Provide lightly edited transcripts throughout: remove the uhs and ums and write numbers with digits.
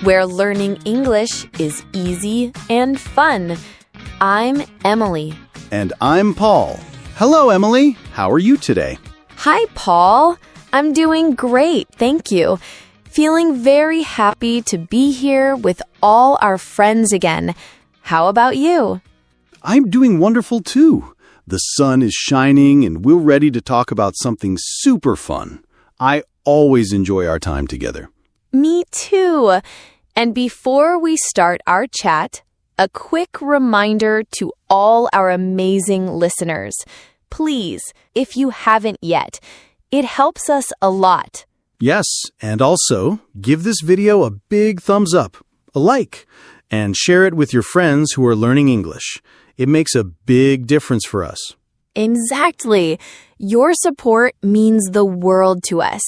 where learning English is easy and fun. I'm Emily. And I'm Paul. Hello, Emily. How are you today? Hi, Paul. I'm doing great, thank you. Feeling very happy to be here with all our friends again. How about you? I'm doing wonderful too. The sun is shining and we're ready to talk about something super fun. I always enjoy our time together. Me too. And before we start our chat, a quick reminder to all our amazing listeners. Please, if you haven't yet, it helps us a lot. Yes, and also give this video a big thumbs up, a like, and share it with your friends who are learning English. It makes a big difference for us. Exactly. Your support means the world to us.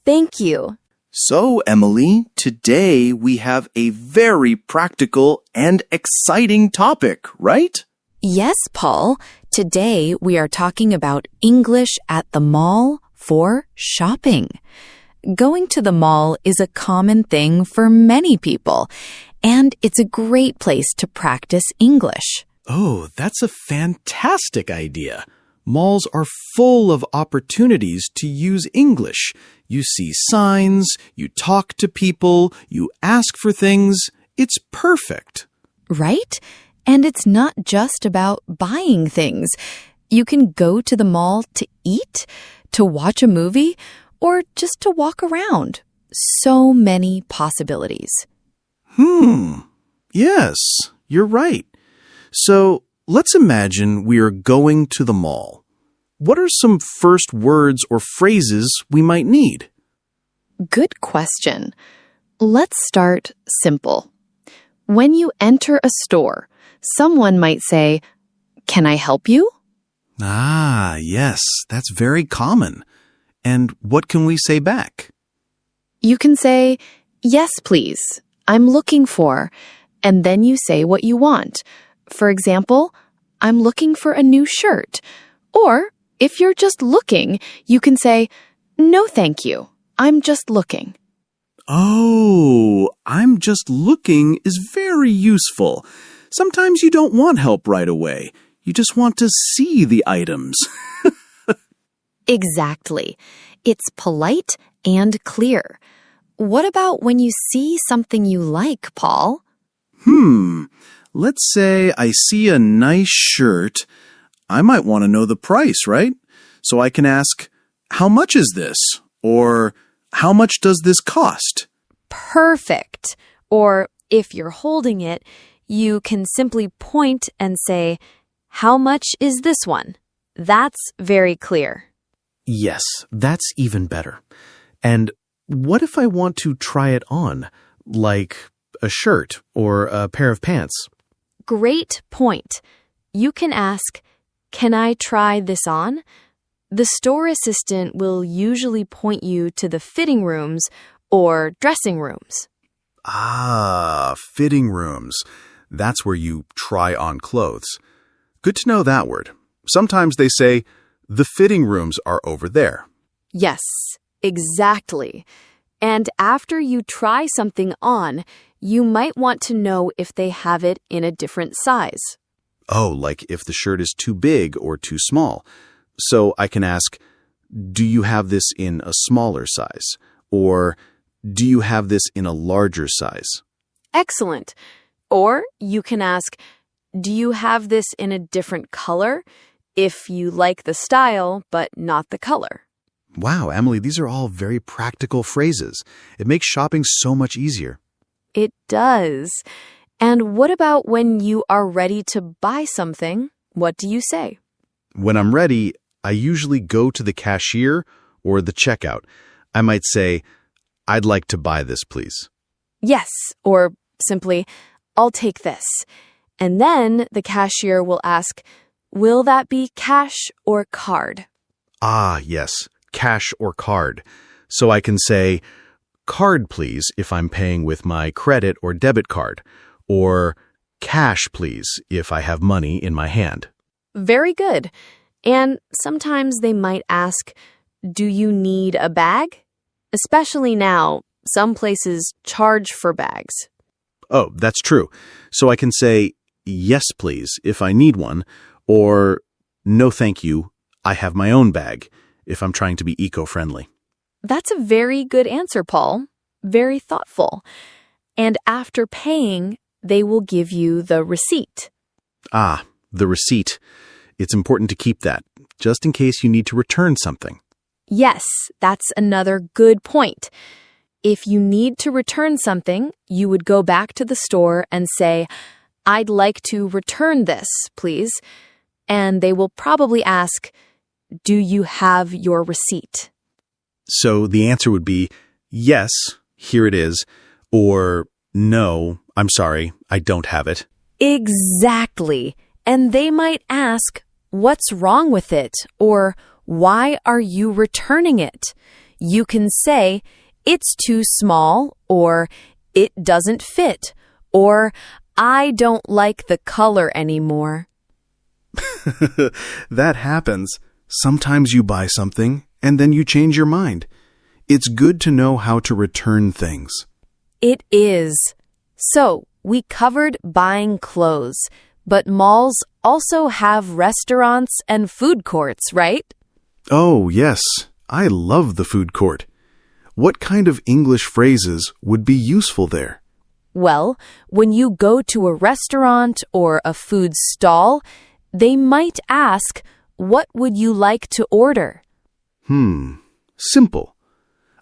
Thank you. So, Emily, today we have a very practical and exciting topic, right? Yes, Paul. Today we are talking about English at the mall for shopping. Going to the mall is a common thing for many people, and it's a great place to practice English. Oh, that's a fantastic idea. Malls are full of opportunities to use English. You see signs, you talk to people, you ask for things. It's perfect. Right? And it's not just about buying things. You can go to the mall to eat, to watch a movie, or just to walk around. So many possibilities. Yes, you're right. So, let's imagine we are going to the mall. What are some first words or phrases we might need? Good question. Let's start simple. When you enter a store, someone might say, "Can I help you?" Ah, yes, that's very common. And what can we say back? You can say, "Yes, please. I'm looking for," and then you say what you want. For example, "I'm looking for a new shirt." Or, if you're just looking, you can say, "No, thank you. I'm just looking." Oh, "I'm just looking" is very useful. Sometimes you don't want help right away. You just want to see the items. Exactly. It's polite and clear. What about when you see something you like, Paul? Let's say I see a nice shirt. I might want to know the price, right? So I can ask, "How much is this?" Or, "How much does this cost?" Perfect. Or if you're holding it, you can simply point and say, "How much is this one?" That's very clear. Yes, that's even better. And what if I want to try it on, like a shirt or a pair of pants? Great point. You can ask, "Can I try this on?" The store assistant will usually point you to the fitting rooms or dressing rooms. Ah, fitting rooms. That's where you try on clothes. Good to know that word. Sometimes they say, "The fitting rooms are over there." Yes, exactly. And after you try something on, you might want to know if they have it in a different size. Oh, like if the shirt is too big or too small. So I can ask, "Do you have this in a smaller size?" Or, "Do you have this in a larger size?" Excellent. Or you can ask, "Do you have this in a different color?" if you like the style but not the color. Wow, Emily, these are all very practical phrases. It makes shopping so much easier. It does. And what about when you are ready to buy something? What do you say? When I'm ready, I usually go to the cashier or the checkout. I might say, "I'd like to buy this, please." Yes, or simply, "I'll take this." And then the cashier will ask, "Will that be cash or card?" Ah, yes, cash or card. So I can say, "Card, please," if I'm paying with my credit or debit card, or "Cash, please," if I have money in my hand. Very good. And sometimes they might ask, "Do you need a bag?" Especially now, some places charge for bags. Oh, that's true. So I can say, yes, please, if I need one, or no, thank you, I have my own bag, if I'm trying to be eco-friendly. That's a very good answer, Paul. Very thoughtful. And after paying, they will give you the receipt. Ah, the receipt. It's important to keep that, just in case you need to return something. Yes, that's another good point. If you need to return something, you would go back to the store and say, I'd like to return this, please. And they will probably ask, do you have your receipt? So the answer would be, yes, here it is, or no, I'm sorry, I don't have it. Exactly. And they might ask, what's wrong with it? Or why are you returning it? You can say, it's too small, or it doesn't fit, or I don't like the color anymore. That happens. Sometimes you buy something and then you change your mind. It's good to know how to return things. It is. So, we covered buying clothes, but malls also have restaurants and food courts, right? Oh, yes. I love the food court. What kind of English phrases would be useful there? Well, when you go to a restaurant or a food stall, they might ask, what would you like to order? Simple.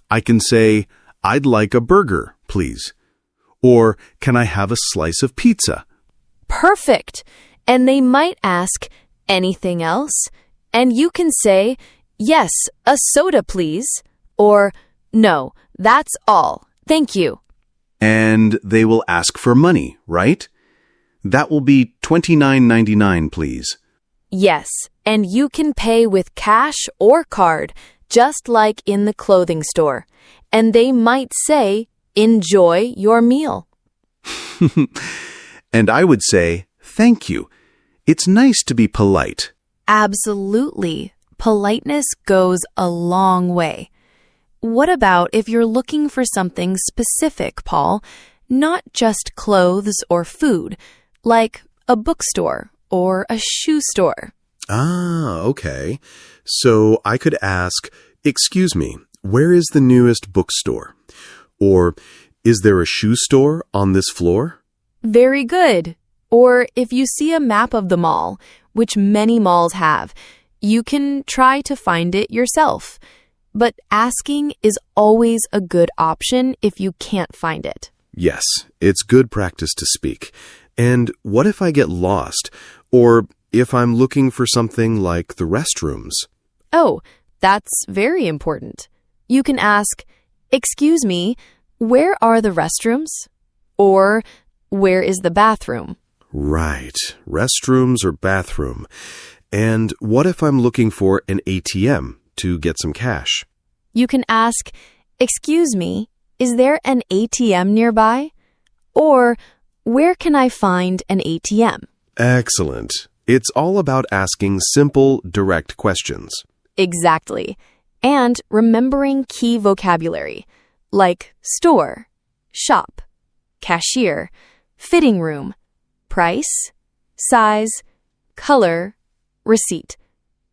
I can say, I'd like a burger, please. Or, can I have a slice of pizza? Perfect. And they might ask, anything else? And you can say, yes, a soda, please. Or, no, that's all. Thank you. And they will ask for money, right? That will be $29.99, please. Yes, and you can pay with cash or card, just like in the clothing store. And they might say, enjoy your meal. And I would say, thank you. It's nice to be polite. Absolutely. Politeness goes a long way. What about if you're looking for something specific, Paul? Not just clothes or food, like a bookstore or a shoe store. Ah, okay. So I could ask, excuse me, where is the newest bookstore? Or, is there a shoe store on this floor? Very good. Or if you see a map of the mall, which many malls have, you can try to find it yourself. But asking is always a good option if you can't find it. Yes, it's good practice to speak. And what if I get lost? Or if I'm looking for something like the restrooms? Oh, that's very important. You can ask, excuse me, where are the restrooms? Or, where is the bathroom? Right, restrooms or bathroom. And what if I'm looking for an ATM to get some cash? You can ask, excuse me, is there an ATM nearby? Or, where can I find an ATM? Excellent. It's all about asking simple, direct questions. Exactly. And remembering key vocabulary, like store, shop, cashier, fitting room, price, size, color, receipt.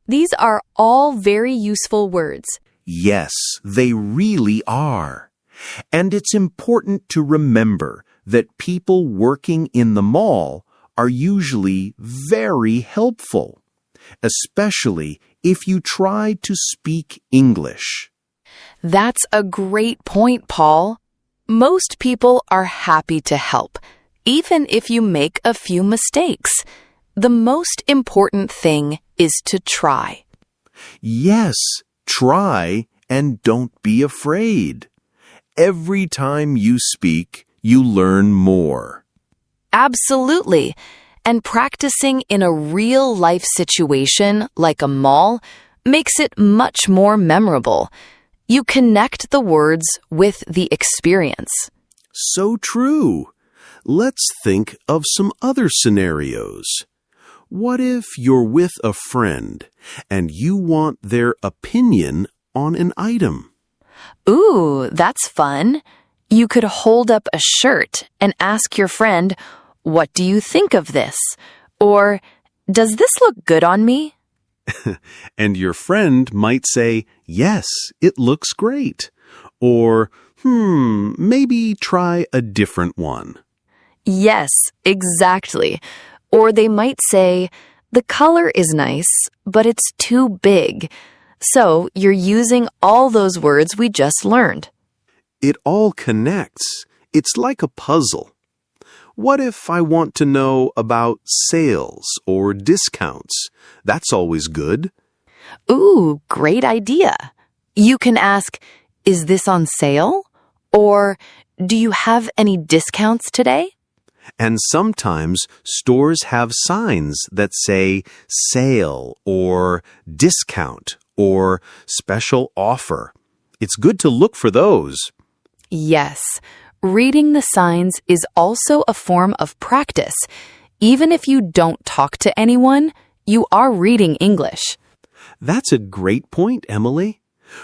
These are all very useful words. Yes, they really are. And it's important to remember that people working in the mall are usually very helpful, especially if you try to speak English. That's a great point, Paul. Most people are happy to help, even if you make a few mistakes. The most important thing is to try. Yes, try and don't be afraid. Every time you speak, you learn more. Absolutely. And practicing in a real-life situation like a mall makes it much more memorable. You connect the words with the experience. So true. Let's think of some other scenarios. What if you're with a friend and you want their opinion on an item? Ooh, that's fun. You could hold up a shirt and ask your friend, "What do you think of this?" Or, "Does this look good on me?" And your friend might say, "Yes, it looks great." Or, maybe try a different one. Yes, exactly. Or they might say, "The color is nice, but it's too big." So you're using all those words we just learned. It all connects. It's like a puzzle. What if I want to know about sales or discounts? That's always good. Ooh, great idea. You can ask, "Is this on sale?" Or, "Do you have any discounts today?" And sometimes stores have signs that say sale or discount or special offer. It's good to look for those. Yes, reading the signs is also a form of practice. Even if you don't talk to anyone, you are reading English. That's a great point, Emily.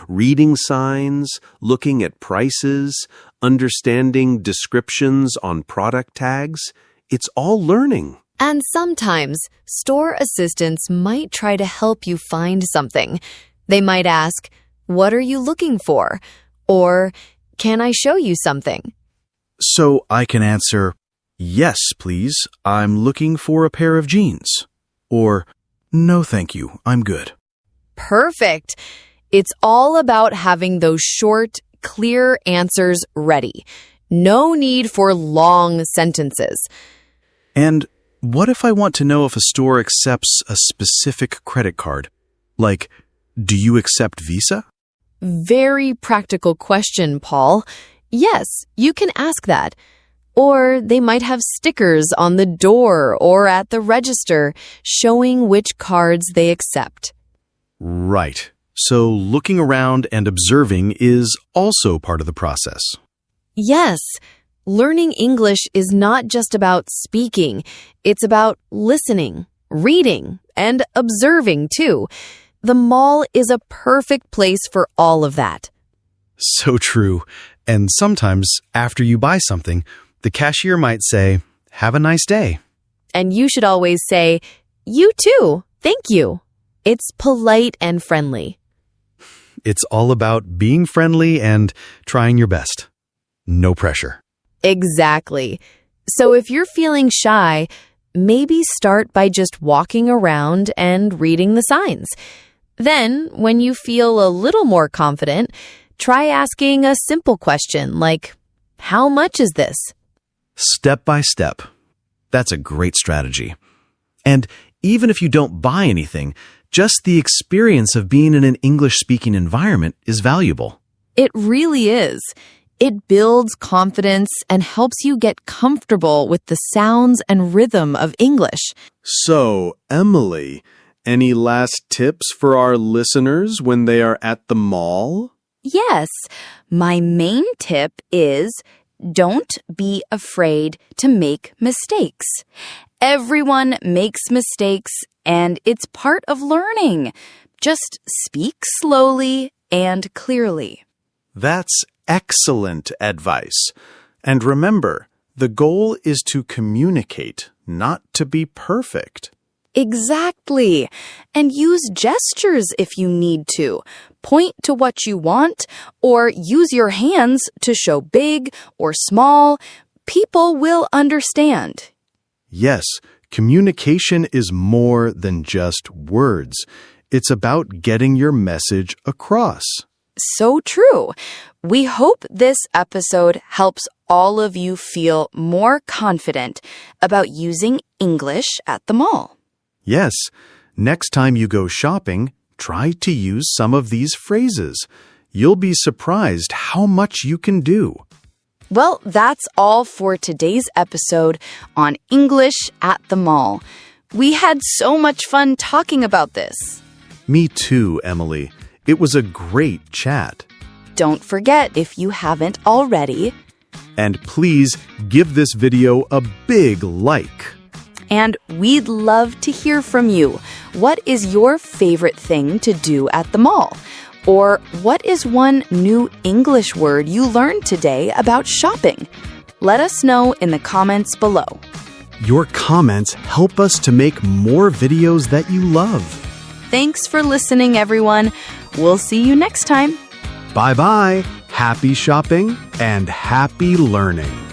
Reading signs, looking at prices, understanding descriptions on product tags, it's all learning. And sometimes, store assistants might try to help you find something. They might ask, "What are you looking for?" Or, "Can I show you something?" So I can answer, "Yes, please, I'm looking for a pair of jeans." Or, "No, thank you, I'm good." Perfect. It's all about having those short, clear answers ready. No need for long sentences. And what if I want to know if a store accepts a specific credit card? Like, do you accept Visa? Very practical question, Paul. Yes, you can ask that. Or they might have stickers on the door or at the register showing which cards they accept. Right. So looking around and observing is also part of the process. Yes, learning English is not just about speaking. It's about listening, reading, and observing too. The mall is a perfect place for all of that. So true. And sometimes after you buy something, the cashier might say, "Have a nice day." And you should always say, "You too, thank you." It's polite and friendly. It's all about being friendly and trying your best. No pressure. Exactly. So if you're feeling shy, maybe start by just walking around and reading the signs. Then, when you feel a little more confident, try asking a simple question like, "How much is this?" Step by step. That's a great strategy. And even if you don't buy anything, just the experience of being in an English-speaking environment is valuable. It really is. It builds confidence and helps you get comfortable with the sounds and rhythm of English. So, Emily, any last tips for our listeners when they are at the mall? Yes, my main tip is don't be afraid to make mistakes. Everyone makes mistakes, and it's part of learning. Just speak slowly and clearly. That's excellent advice. And remember, the goal is to communicate, not to be perfect. Exactly. And use gestures if you need to. Point to what you want, or use your hands to show big or small. People will understand. Yes, communication is more than just words. It's about getting your message across. So true. We hope this episode helps all of you feel more confident about using English at the mall. Yes, next time you go shopping, try to use some of these phrases. You'll be surprised how much you can do. Well, that's all for today's episode on English at the mall. We had so much fun talking about this. Me too, Emily. It was a great chat. Don't forget, if you haven't already, And please give this video a big like. and we'd love to hear from you. What is your favorite thing to do at the mall? Or what is one new English word you learned today about shopping? Let us know in the comments below. Your comments help us to make more videos that you love. Thanks for listening, everyone. We'll see you next time. Bye-bye. Happy shopping and happy learning.